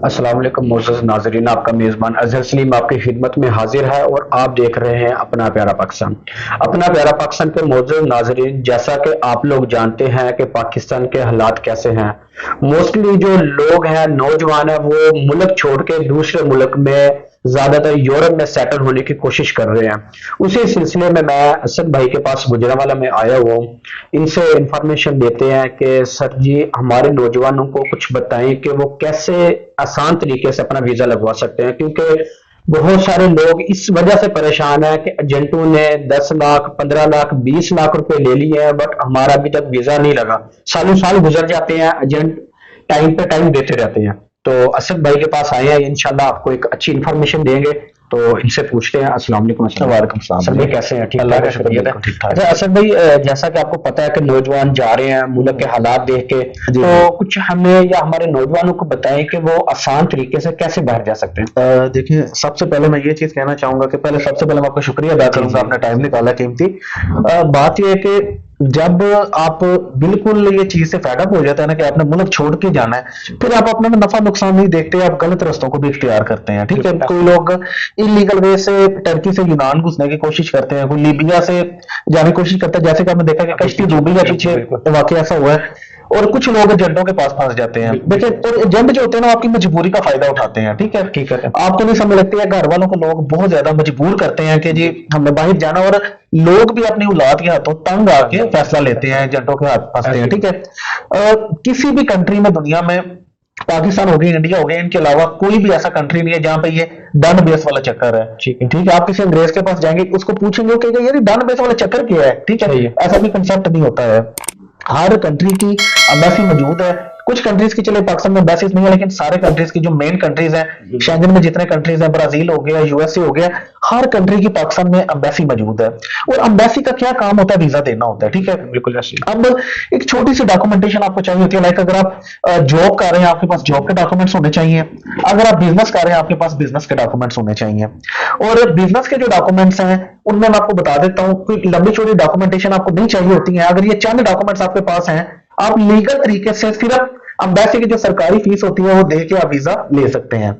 अस्सलाम वालेकुम मोअज़्ज़ज़ नाज़रीन, आपका मेज़बान अज़हर सलीम आपकी खिदमत में हाजिर है और आप देख रहे हैं अपना प्यारा पाकिस्तान। अपना प्यारा पाकिस्तान के मोअज़्ज़ज़ नाज़रीन, जैसा कि आप लोग जानते हैं कि पाकिस्तान के हालात कैसे हैं। मोस्टली जो लोग हैं, नौजवान हैं, वो मुल्क छोड़ के दूसरे मुल्क में, ज्यादातर यूरोप में सेटल होने की कोशिश कर रहे हैं। उसी सिलसिले में मैं असद भाई के पास गुजरांवाला में आया हुआ हूँ। इनसे इंफॉर्मेशन लेते हैं कि सर जी हमारे नौजवानों को कुछ बताएं कि वो कैसे आसान तरीके से अपना वीजा लगवा सकते हैं, क्योंकि बहुत सारे लोग इस वजह से परेशान है कि एजेंटों ने 10 लाख 15 लाख 20 लाख रुपए ले लिए हैं, बट हमारा अभी तक वीजा नहीं लगा। सालों साल गुजर जाते हैं, एजेंट टाइम पे टाइम देते रहते हैं। तो असद भाई के पास आए हैं, इंशाल्लाह आपको एक अच्छी इन्फॉर्मेशन देंगे। तो इनसे पूछते हैं। अस्सलाम वालेकुम। वालेकुम सलाम असद भाई कैसे हैं? ठीक अल्लाह ठाक का है? शुक्रिया, खैरियत है? बिल्कुल ठीक ठाक अच्छा असद भाई, जैसा कि आपको पता है कि नौजवान जा रहे हैं मुल्क के हालात देख के, जी तो जी। कुछ हमें या हमारे नौजवानों को बताएं कि वो आसान तरीके से कैसे बाहर जा सकते हैं। देखिए, सबसे पहले मैं ये चीज कहना चाहूंगा कि पहले सबसे पहले मैं आपका शुक्रिया अदा जी करूंगा, जी। आपने टाइम निकाला कीमती। बात यह है कि जब आप बिल्कुल ये चीज से फेडअप हो जाते हैं ना कि आपने मुल्क छोड़ के जाना है, फिर आप अपना नफा नुकसान नहीं देखते, आप गलत रास्तों को भी इख्तियार करते हैं। ठीक है, कोई लोग इलीगल वे से टर्की से यूनान घुसने की कोशिश करते हैं, कोई लीबिया से जाने की कोशिश करता है, जैसे कि आपने देखा कि कश्ती डूबी या पीछे वाकई ऐसा हुआ है। और कुछ लोग एजेंटों के पास फंस जाते हैं। देखिए, और एजेंट जो होते हैं ना, आपकी मजबूरी का फायदा उठाते हैं। ठीक है, हकीकत है। आपको नहीं समझ लगती है, घर वालों को लोग बहुत ज्यादा मजबूर करते हैं कि जी हमें बाहर जाना, और लोग भी अपनी औलाद के हाथों तंग आके फैसला लेते हैं, एजेंटों के हाथ फंसते हैं। ठीक है, किसी भी कंट्री में दुनिया में, पाकिस्तान हो गई, इंडिया हो गया, इनके अलावा कोई भी ऐसा कंट्री नहीं है जहां पे ये डन बेस वाला चक्कर है। ठीक है। ठीक है, आप किसी अंग्रेज के पास जाएंगे, उसको पूछेंगे, वो कहेगा यार डन बेस वाला चक्कर क्या है। ठीक सही है, है। ऐसा भी कंसेप्ट नहीं होता है। हर कंट्री की एम्बेसी मौजूद है। कुछ कंट्रीज की चले पाकिस्तान में एम्बेसीज नहीं है, लेकिन सारे कंट्रीज की जो मेन कंट्रीज हैं, शेंगन में जितने कंट्रीज हैं, ब्राजील हो गया, यूएसए हो गया, हर कंट्री की पाकिस्तान में एम्बेसी मौजूद है। और एम्बेसी का क्या काम होता है? वीजा देना होता है। ठीक है, बिल्कुल ऐसे ही। अब एक छोटी सी डॉक्यूमेंटेशन आपको चाहिए होती है। लाइक अगर आप जॉब कर रहे हैं, आपके पास जॉब के डॉक्यूमेंट्स होने चाहिए। अगर आप बिजनेस कर रहे हैं, आपके पास बिजनेस के डॉक्यूमेंट्स होने चाहिए। और बिजनेस के जो डॉक्यूमेंट्स हैं, उनमें मैं आपको बता देता हूँ, कोई लंबी चौड़ी डॉक्यूमेंटेशन आपको नहीं चाहिए होती है। अगर ये चंद डॉक्यूमेंट्स आपके पास हैं, आप लीगल तरीके से सिर्फ अम्बेसी की जो सरकारी फीस होती है वो दे के आप वीजा ले सकते हैं।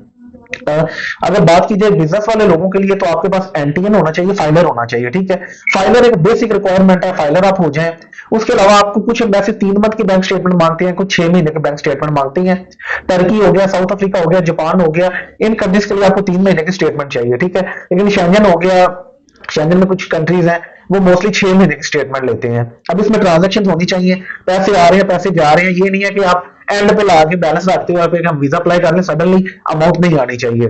अगर बात की जाए बिजनेस वाले लोगों के लिए, तो आपके पास एनटीएन होना चाहिए, फाइलर होना चाहिए। ठीक है, फाइलर एक बेसिक रिक्वायरमेंट है, फाइलर आप हो जाएं। उसके अलावा आपको कुछ वैसे 3 मंथ की बैंक स्टेटमेंट मांगते हैं, कुछ 6 महीने की बैंक स्टेटमेंट मांगती हैं। टर्की हो गया, साउथ अफ्रीका हो गया, जापान हो गया, इन कंट्रीज के लिए आपको 3 महीने की स्टेटमेंट चाहिए। ठीक है, लेकिन शेंजन हो गया, शेंजन में कुछ कंट्रीज हैं वो मोस्टली 6 महीने की स्टेटमेंट लेते हैं। अब इसमें ट्रांजेक्शन होनी चाहिए, पैसे आ रहे हैं, पैसे जा रहे हैं। ये नहीं है कि आप एंड पे ला के बैलेंस रखते हो, आप हम वीजा अप्लाई कर लें, सडनली अमाउंट नहीं आनी चाहिए।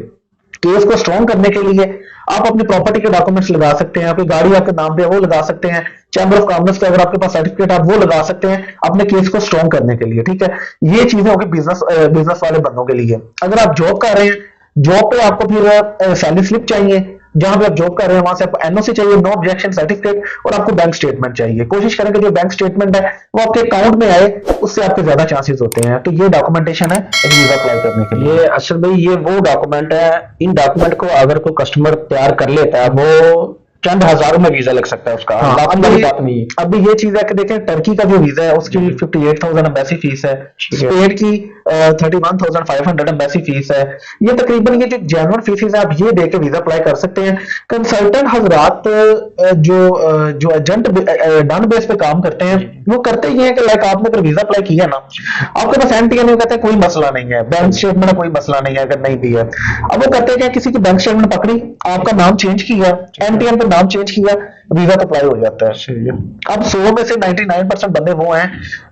केस को स्ट्रॉन्ग करने के लिए आप अपनी प्रॉपर्टी के डॉक्यूमेंट्स लगा सकते हैं, आपकी गाड़ी आपके नाम पे है वो लगा सकते हैं, चैम्बर ऑफ कॉमर्स का अगर आपके पास सर्टिफिकेट आप वो लगा सकते हैं अपने केस को स्ट्रॉन्ग करने के लिए। ठीक है, ये चीजें होगी बिजनेस वाले बंदों के लिए। अगर आप जॉब कर रहे हैं, जॉब पे आपको फिर सैलरी स्लिप चाहिए, जहां पे आप जॉब कर रहे हैं वहां से आपको एनओसी चाहिए, नो ऑब्जेक्शन सर्टिफिकेट, और आपको बैंक स्टेटमेंट चाहिए। कोशिश करें कि जो बैंक स्टेटमेंट है वो आपके अकाउंट में आए, उससे आपके ज्यादा चांसेस होते हैं। तो ये डॉक्यूमेंटेशन है एक वीजा अप्लाई करने के लिए। ये असल में ये वो डॉक्यूमेंट है, इन डॉक्यूमेंट को अगर कोई कस्टमर तैयार कर लेता है, वो चंद हजारों में वीजा लग सकता है उसका। हाँ, लाखों वाली बात नहीं है। अभी ये चीज है कि देखें, टर्की का जो वीजा है उसकी 58,000 एम्बेसी फीस है। ठीक है। स्पेन की 31,500 एम्बेसी फीस है। ये तकरीबन ये जो जेन्युइन फीस है, आप ये दे के वीजा अप्लाई कर सकते हैं। कंसल्टेंट हजरात जो एजेंट डन बेस पे काम करते हैं, वो करते ये है कि लाइक आपने अगर वीजा अप्लाई किया ना, आपके पास एनटीएन है, कहते हैं कोई मसला नहीं है, बैंक स्टेटमेंट में कोई मसला नहीं है अगर नहीं भी है। अब वो करते हैं क्या, किसी की बैंक स्टेटमेंट पकड़ी, आपका नाम चेंज किया, एनटीएन पे नाम चेंज किया, वीजा तो अप्लाई हो जाता है। सही है। अब 100 में से 99% बंदे वो हैं,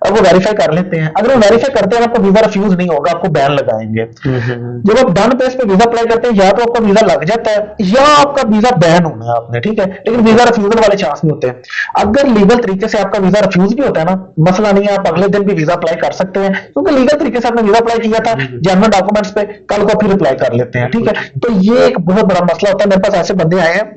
अब वो वेरीफाई कर लेते हैं। अगर वो वेरीफाई करते हैं, आपको वीजा रिफ्यूज नहीं होगा, आपको बैन लगाएंगे। जब आप डन बेस पे वीजा अप्लाई करते हैं, या तो आपका वीजा लग जाता है या आपका वीजा बैन होना है आपने। ठीक है, लेकिन वीजा रिफ्यूजल वाले चांस नहीं होते। अगर लीगल तरीके से आपका वीजा रिफ्यूज भी होता है ना, मसला नहीं है, आप अगले दिन भी वीजा अप्लाई कर सकते हैं, क्योंकि लीगल तरीके से आपने वीजा अप्लाई किया था, जेन्युइन डॉक्यूमेंट्स पे, कल को फिर अप्लाई कर लेते हैं। ठीक है, तो ये एक बहुत बड़ा मसला होता है। मेरे पास ऐसे बंदे आए हैं,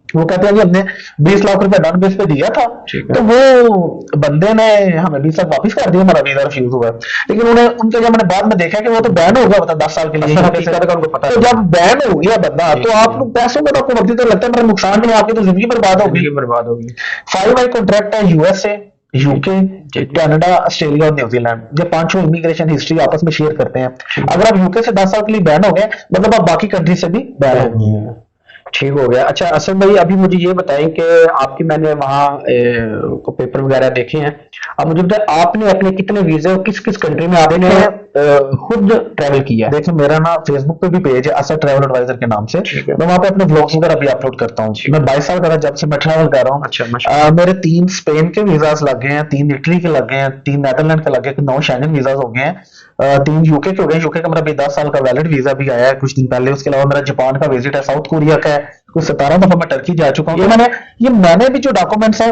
वो कहते हैं जी हमने 20 लाख रुपए डन बेस पे दिया था, ठीक है। तो वो बंदे ने हमें 20 लाख वापस कर दिया, हमारा वीजा रिफ्यूज हुआ। लेकिन उन्हें उनके जब मैंने बाद में देखा कि वो तो बैन हो गया था 10 साल के लिए। हकीकत का उनको पता तो जब बैन हो गया बंदा, तो आप लोग पैसों का तो आपको वक्त तो लगता है, मेरा नुकसान नहीं, आपकी तो जिंदगी बर्बाद होगी। जिंदगी बर्बाद होगी। 5 आई कॉन्ट्रैक्ट है यूएसए, यूके, कनाडा, ऑस्ट्रेलिया और न्यूजीलैंड, ये पांचों इमिग्रेशन हिस्ट्री आपस में शेयर करते हैं। अगर आप यूके से 10 साल के लिए बैन हो गए, मतलब आप बाकी कंट्री से भी बैन हो गए। ठीक हो गया। अच्छा असद भाई, अभी मुझे ये बताएं कि आपकी, मैंने वहाँ को पेपर वगैरह देखे हैं, अब मुझे बताएं आपने अपने कितने वीजे और किस किस कंट्री में आपने खुद ट्रैवल किया है? देखिए मेरा ना फेसबुक पे भी पेज है असद ट्रैवल एडवाइजर के नाम से, मैं वहाँ पे अपने व्लॉग्स वगैरह भी अपलोड करता हूँ। मैं 22 साल का था जब से मैं ट्रैवल कर रहा हूँ। अच्छा मेरे 3 स्पेन के वीजास लग गए हैं, 3 इटली के लग गए हैं, 3 नेदरलैंड के लग गए, 9 शेंगन वीजास हो गए हैं, 3 यूके के हो गए। यूके का मेरा भी 10 साल का वैलिड वीजा भी आया है कुछ दिन पहले। उसके अलावा मेरा जापान का विजिट है, साउथ कोरिया का है, कुछ 17 दफा मैं टर्की जा चुका हूँ। ये मैंने भी जो डॉक्यूमेंट्स है